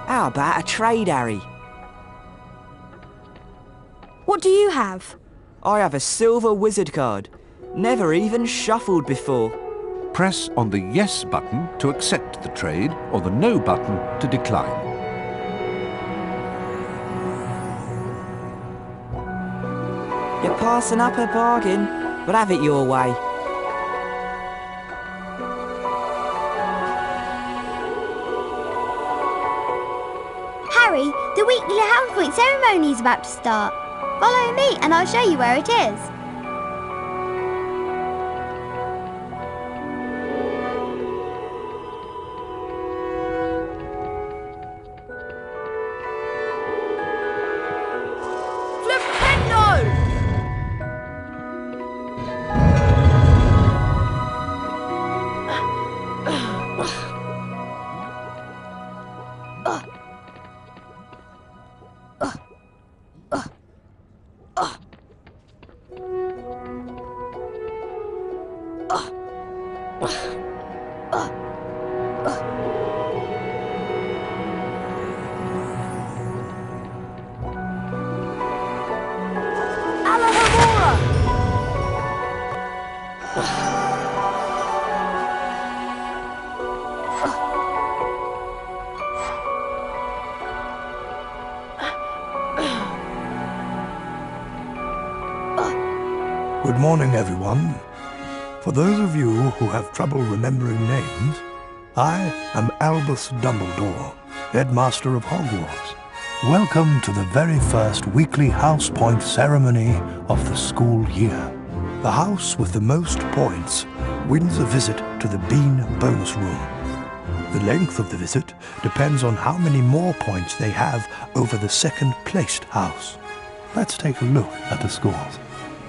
How about a trade, Harry? What do you have? I have a silver wizard card. Never even shuffled before. Press on the Yes button to accept the trade or the No button to decline. You're passing up a bargain, but have it your way. Harry, the weekly house point ceremony is about to start. Follow me and I'll show you where it is. Good morning, everyone. For those of you who have trouble remembering names, I am Albus Dumbledore, Headmaster of Hogwarts. Welcome to the very first weekly house point ceremony of the school year. The house with the most points wins a visit to the Bean bonus room. The length of the visit depends on how many more points they have over the second-placed house. Let's take a look at the scores.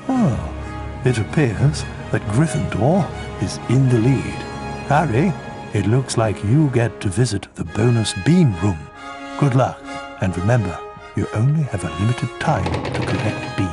Oh. It appears that Gryffindor is in the lead. Harry, it looks like you get to visit the bonus bean room. Good luck, and remember, you only have a limited time to collect beans.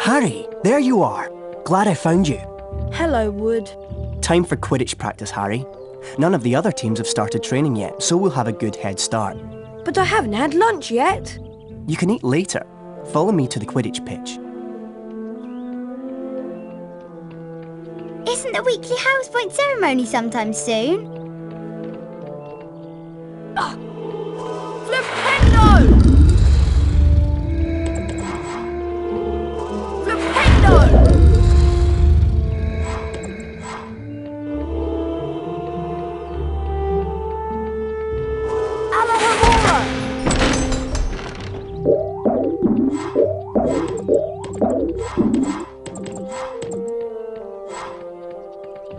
Harry, there you are. Glad I found you. Hello, Wood. Time for Quidditch practice, Harry. None of the other teams have started training yet, so we'll have a good head start. But I haven't had lunch yet. You can eat later. Follow me to the Quidditch pitch. Isn't the weekly house point ceremony sometime soon? Flipendo!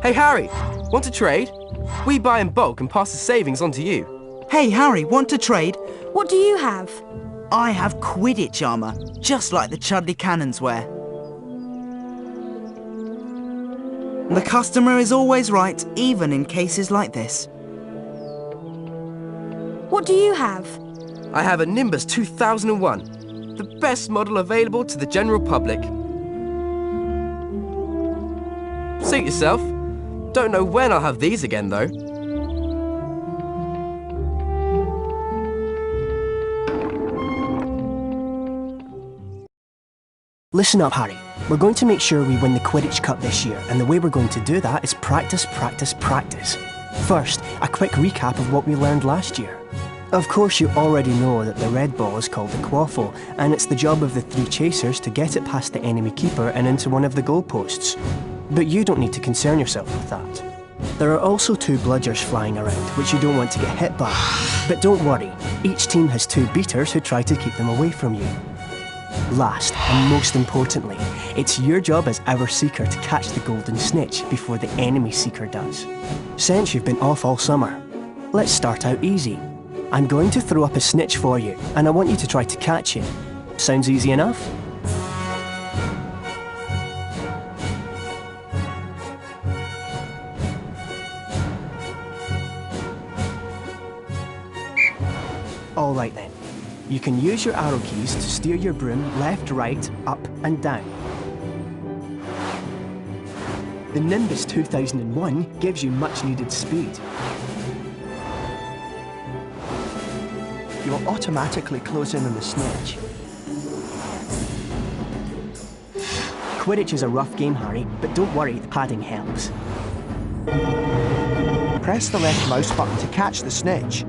Hey Harry, want to trade? We buy in bulk and pass the savings on to you. Hey, Harry, want to trade? What do you have? I have Quidditch armour, just like the Chudley Cannons wear. The customer is always right, even in cases like this. What do you have? I have a Nimbus 2001, the best model available to the general public. Suit yourself. Don't know when I'll have these again, though. Listen up, Harry. We're going to make sure we win the Quidditch Cup this year, and the way we're going to do that is practice, practice, practice. First, a quick recap of what we learned last year. Of course, you already know that the red ball is called the quaffle, and it's the job of the 3 chasers to get it past the enemy keeper and into one of the goalposts. But you don't need to concern yourself with that. There are also 2 bludgers flying around, which you don't want to get hit by. But don't worry, each team has 2 beaters who try to keep them away from you. Last, and most importantly, it's your job as our Seeker to catch the golden snitch before the enemy Seeker does. Since you've been off all summer, let's start out easy. I'm going to throw up a snitch for you, and I want you to try to catch it. Sounds easy enough? All right then. You can use your arrow keys to steer your broom left, right, up and down. The Nimbus 2001 gives you much needed speed. You'll automatically close in on the snitch. Quidditch is a rough game, Harry, but don't worry, the padding helps. Press the left mouse button to catch the snitch.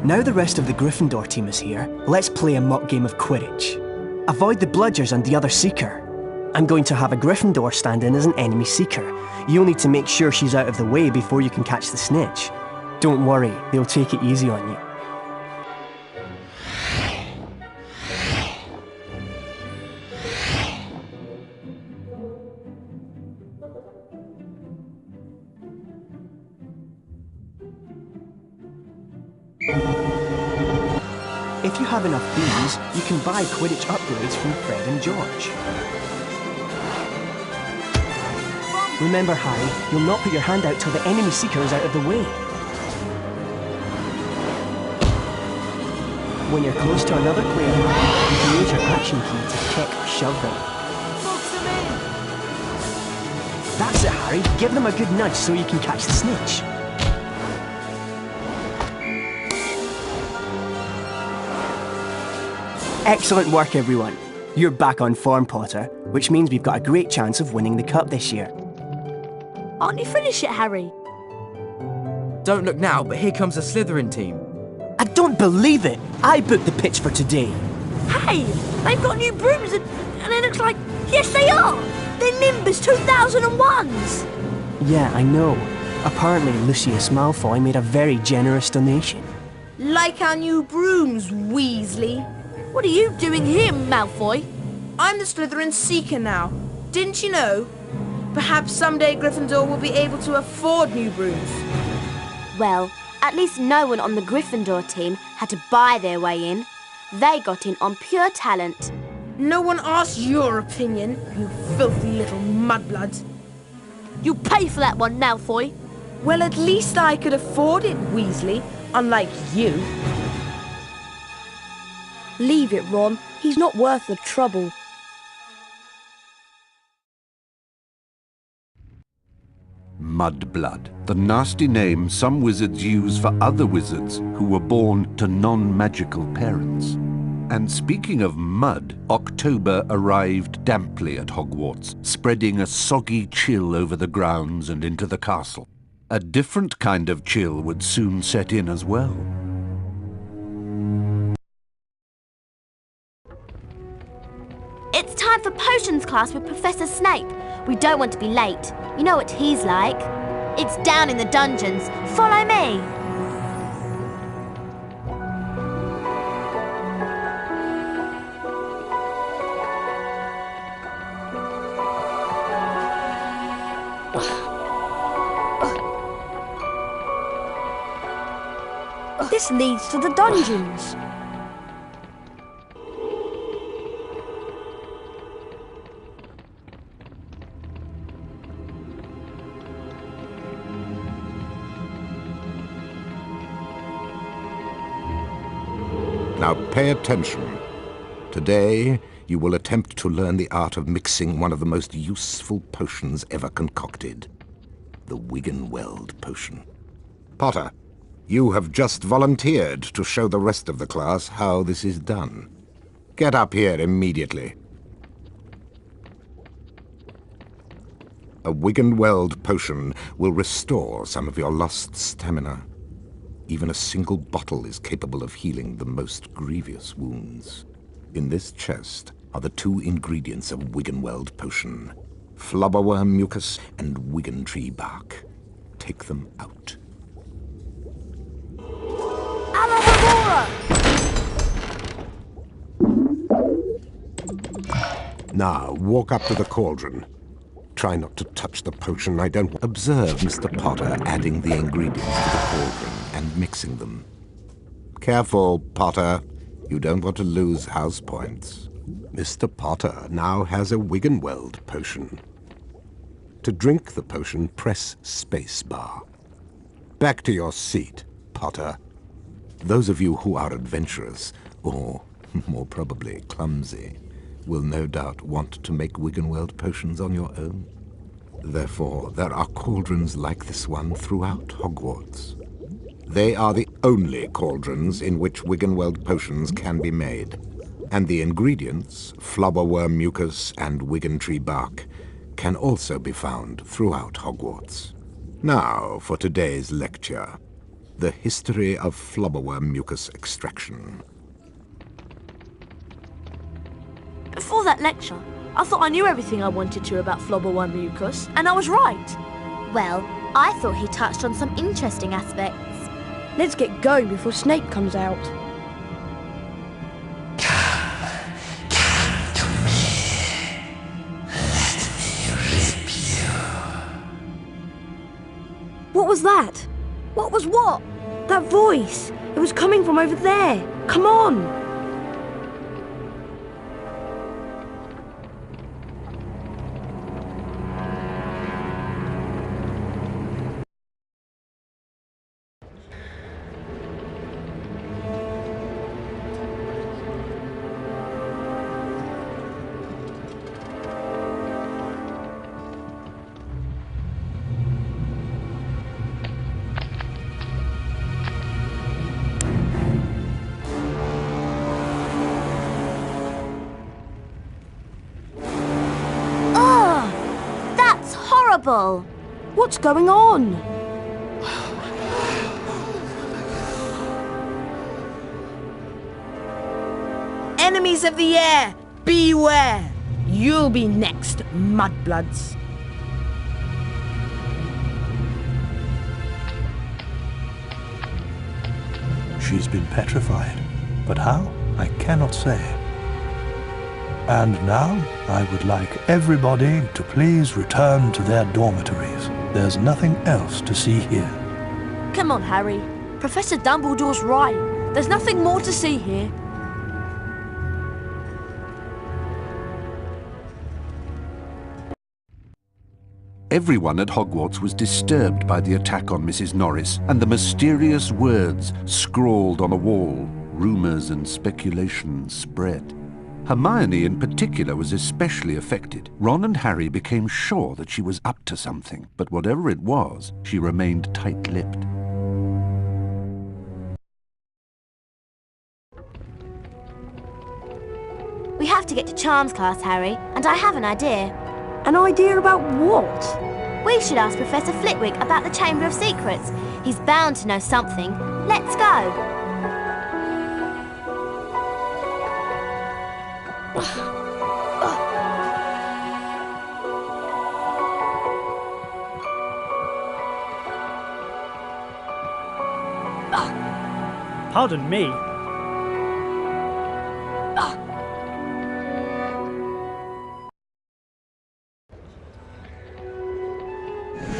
Now the rest of the Gryffindor team is here, let's play a mock game of Quidditch. Avoid the bludgers and the other Seeker. I'm going to have a Gryffindor stand in as an enemy Seeker. You'll need to make sure she's out of the way before you can catch the snitch. Don't worry, they'll take it easy on you. If you have enough bees, you can buy Quidditch upgrades from Fred and George. Remember, Harry, you'll not put your hand out till the enemy Seeker is out of the way. When you're close to another player, you can use your action key to kick or shove them. That's it, Harry. Give them a good nudge so you can catch the snitch. Excellent work, everyone. You're back on form, Potter, which means we've got a great chance of winning the cup this year. Aren't you finished yet, Harry? Don't look now, but here comes the Slytherin team. I don't believe it! I booked the pitch for today. Hey, they've got new brooms and it looks like... Yes, they are! They're Nimbus 2001s! Yeah, I know. Apparently, Lucius Malfoy made a very generous donation. Like our new brooms, Weasley. What are you doing here, Malfoy? I'm the Slytherin Seeker now. Didn't you know? Perhaps someday Gryffindor will be able to afford new brooms. Well, at least no one on the Gryffindor team had to buy their way in. They got in on pure talent. No one asked your opinion, you filthy little mudbloods. You'll pay for that one, Malfoy. Well, at least I could afford it, Weasley, unlike you. Leave it, Ron. He's not worth the trouble. Mudblood, the nasty name some wizards use for other wizards who were born to non-magical parents. And speaking of mud, October arrived damply at Hogwarts, spreading a soggy chill over the grounds and into the castle. A different kind of chill would soon set in as well. It's time for potions class with Professor Snape. We don't want to be late. You know what he's like. It's down in the dungeons. Follow me. This leads to the dungeons. Now pay attention. Today, you will attempt to learn the art of mixing one of the most useful potions ever concocted. The Wiggenweld potion. Potter, you have just volunteered to show the rest of the class how this is done. Get up here immediately. A Wiggenweld potion will restore some of your lost stamina. Even a single bottle is capable of healing the most grievous wounds. In this chest are the 2 ingredients of Wiggenweld potion: flubberworm mucus and wiggentree bark. Take them out. Now, walk up to the cauldron. Try not to touch the potion. I don't... Observe Mr. Potter adding the ingredients to the cauldron and mixing them. Careful, Potter. You don't want to lose house points. Mr. Potter now has a Wiggenweld potion. To drink the potion, press spacebar. Back to your seat, Potter. Those of you who are adventurous, or more probably clumsy, will no doubt want to make Wiggenweld potions on your own. Therefore, there are cauldrons like this one throughout Hogwarts. They are the only cauldrons in which Wiggenweld potions can be made, and the ingredients, flubberworm mucus and wiggentree bark, can also be found throughout Hogwarts. Now for today's lecture, the history of flubberworm mucus extraction. Before that lecture, I thought I knew everything I wanted to about flubberworm mucus, and I was right. Well, I thought he touched on some interesting aspects. Let's get going before Snape comes out. What was that? What was what? That voice. It was coming from over there. Come on. What's going on? Enemies of the air, beware! You'll be next, mudbloods. She's been petrified, but how? I cannot say. And now, I would like everybody to please return to their dormitories. There's nothing else to see here. Come on, Harry. Professor Dumbledore's right. There's nothing more to see here. Everyone at Hogwarts was disturbed by the attack on Mrs. Norris and the mysterious words scrawled on a wall. Rumours and speculation spread. Hermione in particular was especially affected. Ron and Harry became sure that she was up to something, but whatever it was, she remained tight-lipped. We have to get to Charms class, Harry, and I have an idea. An idea about what? We should ask Professor Flitwick about the Chamber of Secrets. He's bound to know something. Let's go. Pardon me.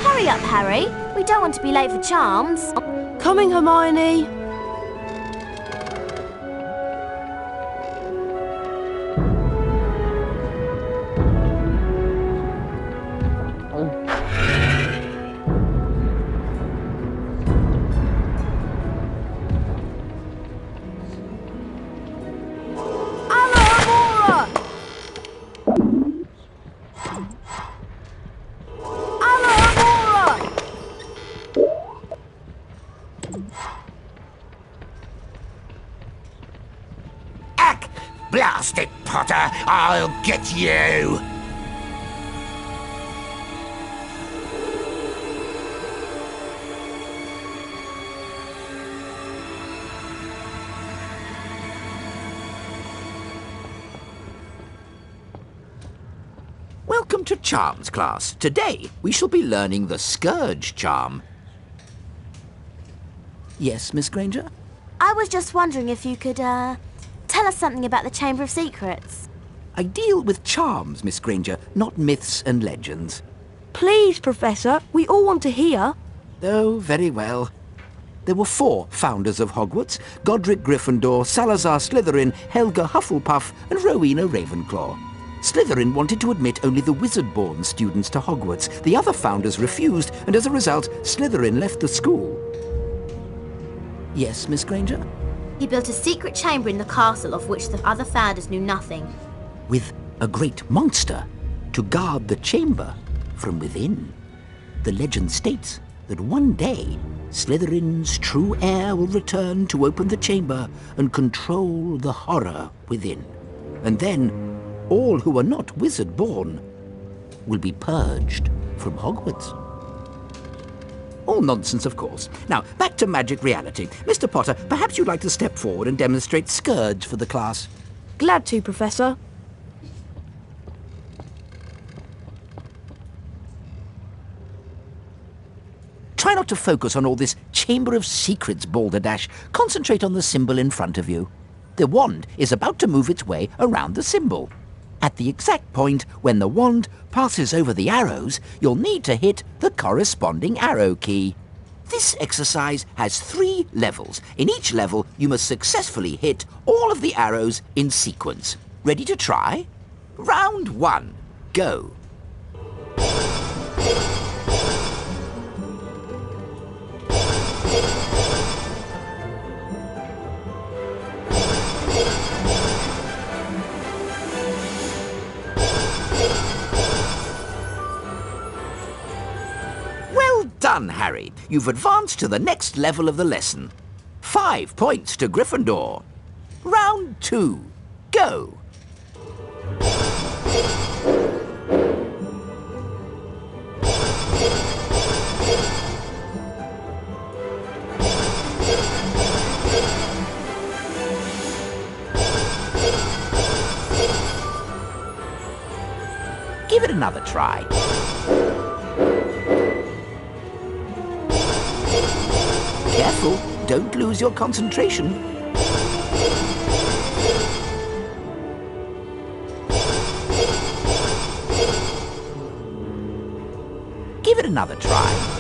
Hurry up, Harry. We don't want to be late for Charms. Coming, Hermione. Blast it, Potter! I'll get you! Welcome to Charms class. Today we shall be learning the Scourge charm. Yes, Miss Granger? I was just wondering if you could, tell us something about the Chamber of Secrets. I deal with charms, Miss Granger, not myths and legends. Please, Professor, we all want to hear. Oh, very well. There were 4 founders of Hogwarts: Godric Gryffindor, Salazar Slytherin, Helga Hufflepuff, and Rowena Ravenclaw. Slytherin wanted to admit only the wizard-born students to Hogwarts. The other founders refused, and as a result, Slytherin left the school. Yes, Miss Granger? He built a secret chamber in the castle of which the other founders knew nothing. With a great monster to guard the chamber from within. The legend states that one day, Slytherin's true heir will return to open the chamber and control the horror within. And then, all who are not wizard-born will be purged from Hogwarts. All nonsense, of course. Now, back to magic reality. Mr. Potter, perhaps you'd like to step forward and demonstrate Scourge for the class. Glad to, Professor. Try not to focus on all this Chamber of Secrets balderdash. Concentrate on the symbol in front of you. The wand is about to move its way around the symbol. At the exact point when the wand passes over the arrows, you'll need to hit the corresponding arrow key. This exercise has 3 levels. In each level, you must successfully hit all of the arrows in sequence. Ready to try? Round 1. Go. Done, Harry. You've advanced to the next level of the lesson. 5 points to Gryffindor. Round 2. Go. Give it another try. Careful, don't lose your concentration. Give it another try.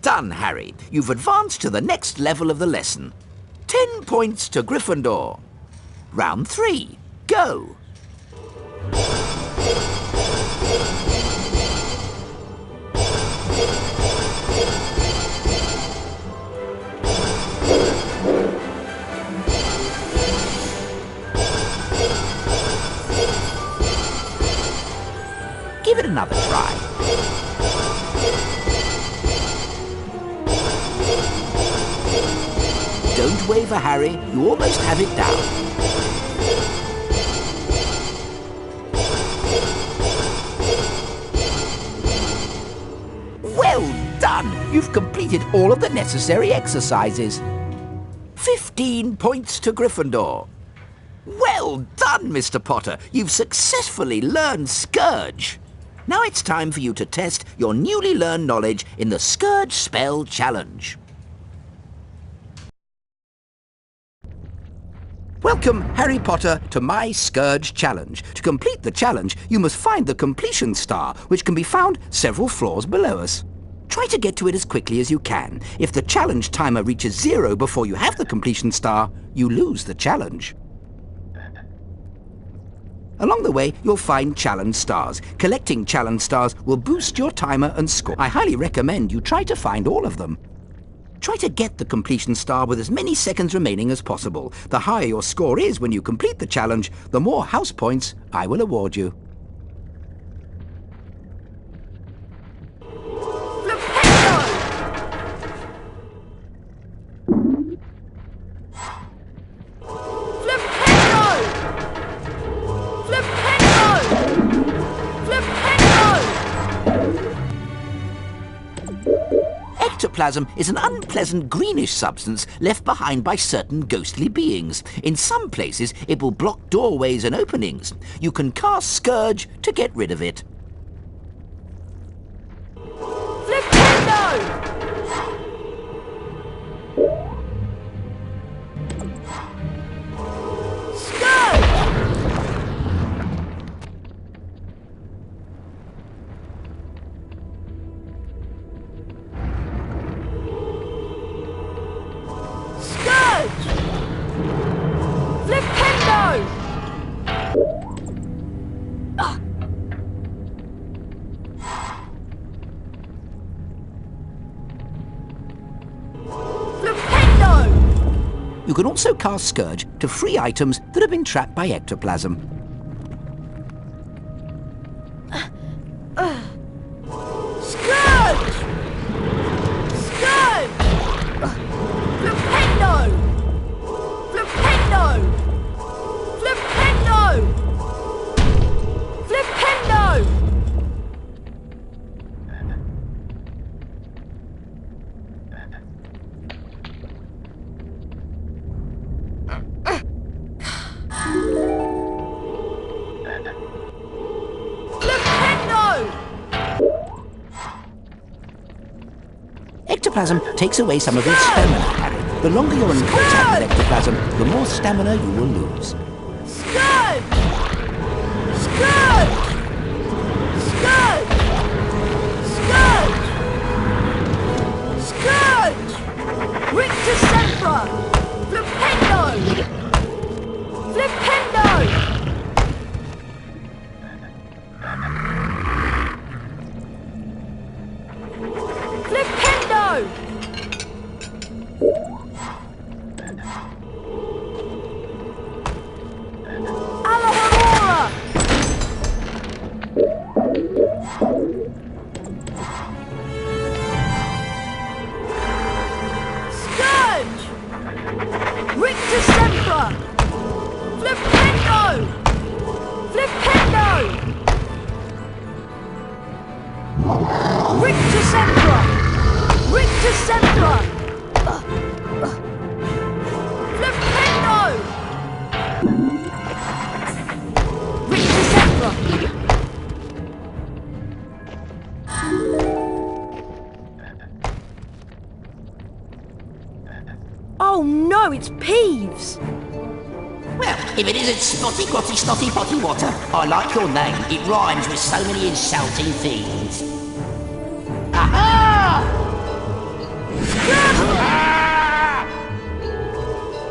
Done, Harry. You've advanced to the next level of the lesson. 10 points to Gryffindor. Round 3. Go. Give it another try. Don't waver, Harry. You almost have it down. Well done! You've completed all of the necessary exercises. 15 points to Gryffindor. Well done, Mr. Potter. You've successfully learned Scourge. Now it's time for you to test your newly learned knowledge in the Scourge Spell Challenge. Welcome, Harry Potter, to my Scourge Challenge. To complete the challenge, you must find the completion star, which can be found several floors below us. Try to get to it as quickly as you can. If the challenge timer reaches 0 before you have the completion star, you lose the challenge. Along the way, you'll find challenge stars. Collecting challenge stars will boost your timer and score. I highly recommend you try to find all of them. Try to get the completion star with as many seconds remaining as possible. The higher your score is when you complete the challenge, the more house points I will award you. Ectoplasm is an unpleasant greenish substance left behind by certain ghostly beings. In some places, it will block doorways and openings. You can cast Scourge to get rid of it. You can also cast Scourge to free items that have been trapped by ectoplasm. Scourge! Scourge! Flipendo! Flipendo! Flipendo! Flipendo! Ectoplasm takes away some of your stamina, Harry. The longer you're in contact with ectoplasm, the more stamina you will lose. Scourge! Scourge! Scourge! Scourge! Scourge! Rictus Sempra! Flipendo! Flipendo! Oh no, it's Peeves! Well, if it isn't Spotty Grotty Snotty Potty Water, I like your name. It rhymes with so many insulting things. Aha! Scourge!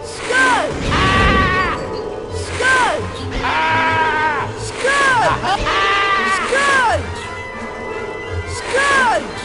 Scourge! Scourge! Scourge! Scourge!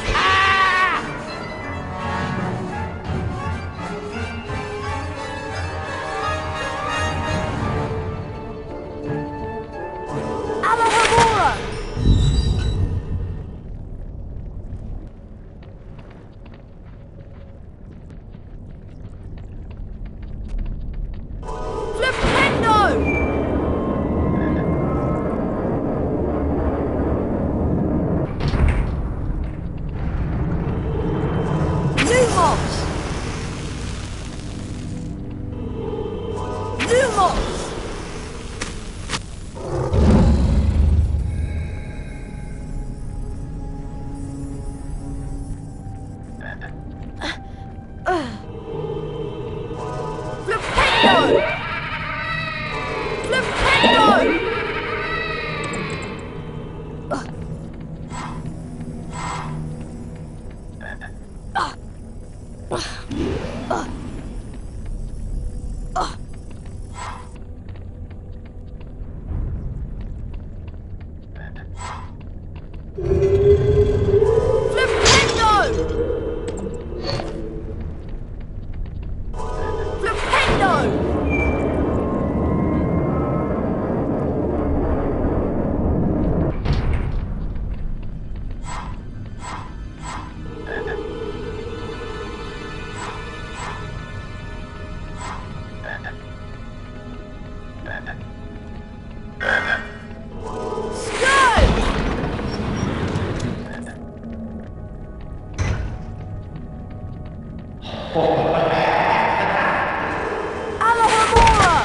Alohomora!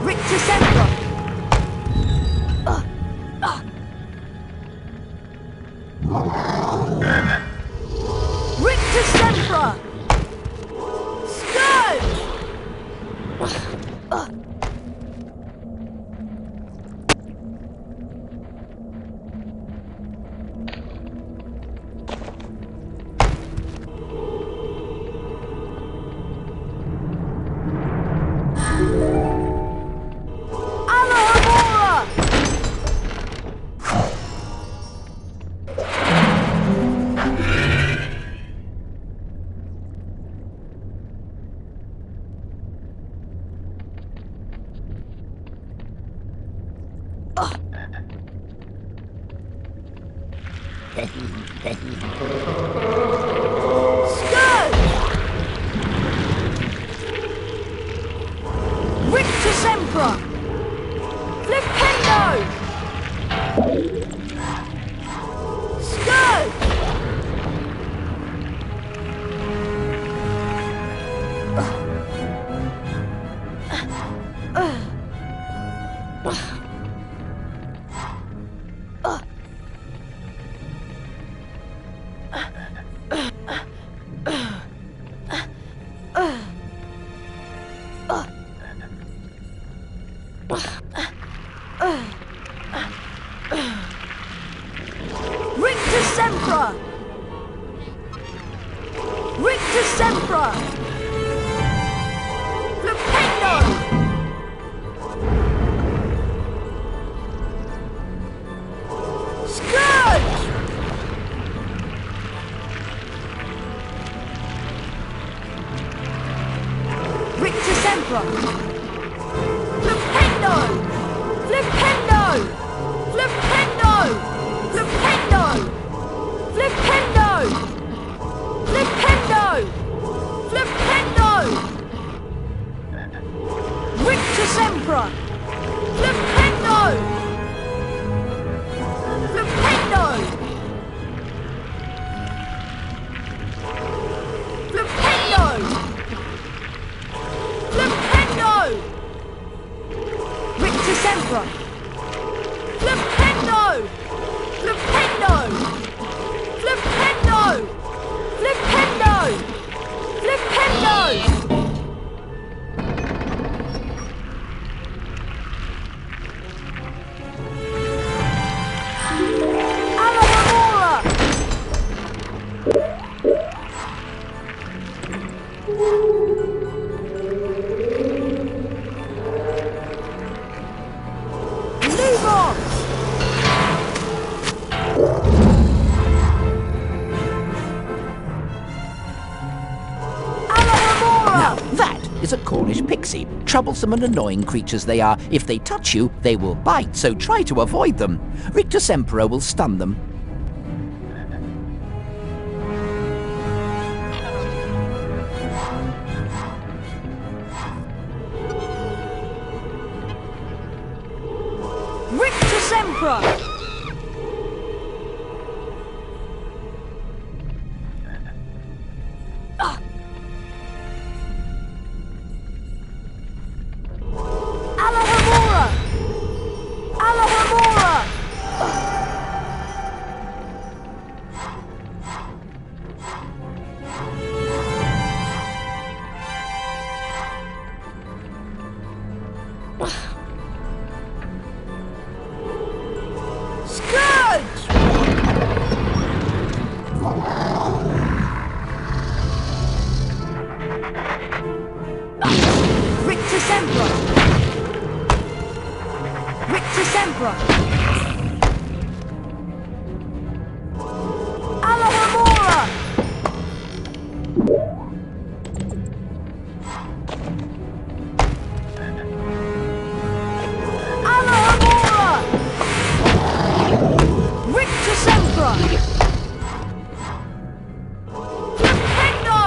Rictus Sempra! Rictus Sempra! Scourge! Alohomora! Scourge! Rictus Sempra! Flipendo! Scourge! Rictus Sempra! Rictus Sempra! Flipendo! Scourge! Rictus Sempra! Flipendo! Flipendo! Flipendo! Flipendo! Flipendo! Flipendo! Flipendo! Rictus Sempra! Flipendo! Flipendo! Flipendo! Flipendo! Rictus Sempra! Flipendo! Flipendo! Flipendo! Flipendo! Flipendo! Alohomora! Leprikons! Now, that is a Cornish pixie. Troublesome and annoying creatures they are. If they touch you, they will bite, so try to avoid them. Rictus Emperor will stun them. Rictus Emperor! Alohomora! Alohomora! Scourge! Rictus Emperor! Rictus Emperor! Alohomora! Alohomora! Rictus Emperor! Flipendo!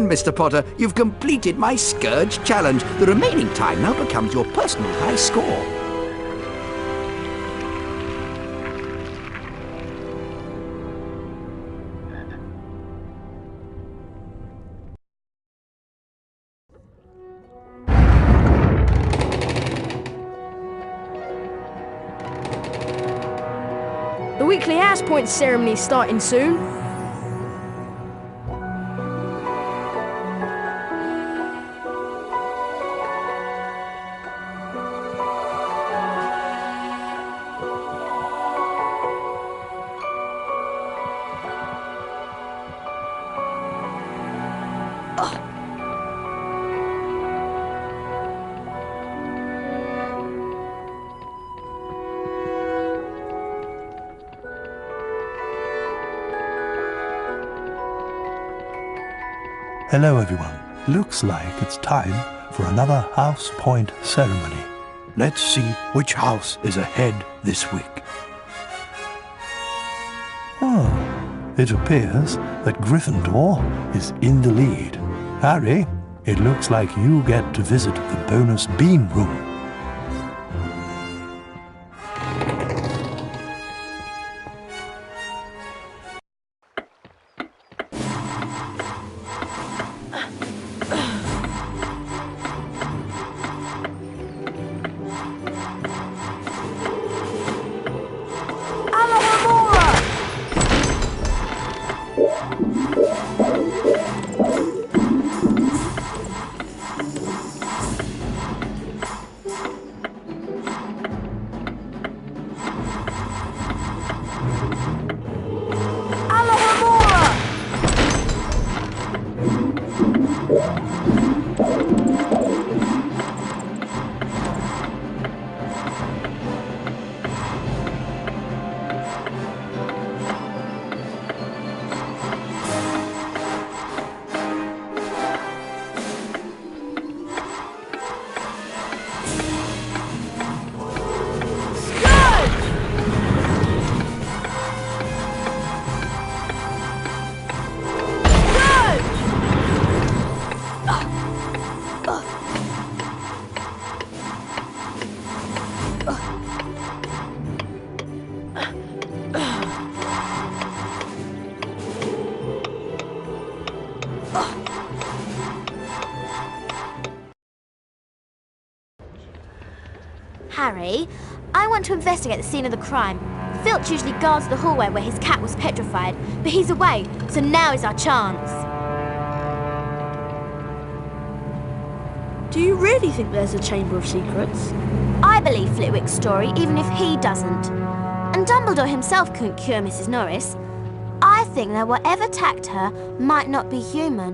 Mr. Potter, you've completed my Scourge challenge. The remaining time now becomes your personal high score. The weekly house point ceremony is starting soon. Hello, everyone. Looks like it's time for another house point ceremony. Let's see which house is ahead this week. Oh, it appears that Gryffindor is in the lead. Harry, it looks like you get to visit the bonus bean room. Harry, I want to investigate the scene of the crime. Filch usually guards the hallway where his cat was petrified, but he's away, so now is our chance. Do you really think there's a Chamber of Secrets? I believe Flitwick's story, even if he doesn't. And Dumbledore himself couldn't cure Mrs. Norris. I think that whatever attacked her might not be human.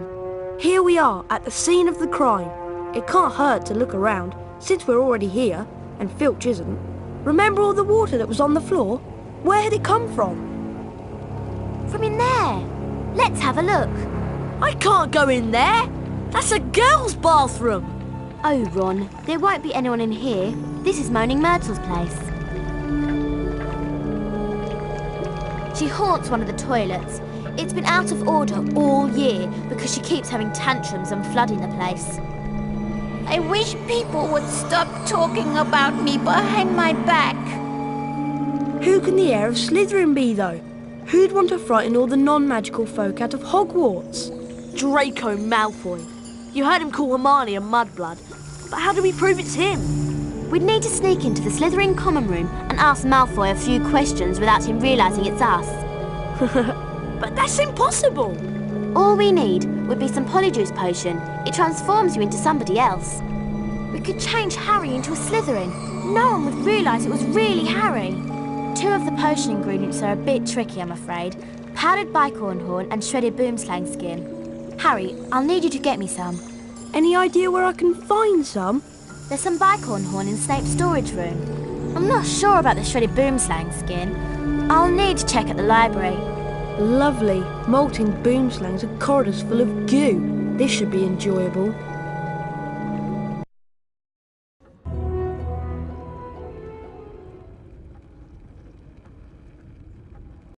Here we are, at the scene of the crime. It can't hurt to look around, since we're already here, and Filch isn't. Remember all the water that was on the floor? Where had it come from? From in there. Let's have a look. I can't go in there. That's a girl's bathroom. Oh, Ron, there won't be anyone in here. This is Moaning Myrtle's place. She haunts one of the toilets. It's been out of order all year because she keeps having tantrums and flooding the place. I wish people would stop talking about me behind my back. Who can the heir of Slytherin be, though? Who'd want to frighten all the non-magical folk out of Hogwarts? Draco Malfoy. You heard him call Hermione a mudblood. But how do we prove it's him? We'd need to sneak into the Slytherin common room and ask Malfoy a few questions without him realising it's us. But that's impossible! All we need would be some Polyjuice potion. It transforms you into somebody else. We could change Harry into a Slytherin. No one would realise it was really Harry. Two of the potion ingredients are a bit tricky, I'm afraid. Powdered bicorn horn and shredded boomslang skin. Harry, I'll need you to get me some. Any idea where I can find some? There's some bicorn horn in Snape's storage room. I'm not sure about the shredded boomslang skin. I'll need to check at the library. Lovely. Molting boomslangs and corridors full of goo. This should be enjoyable.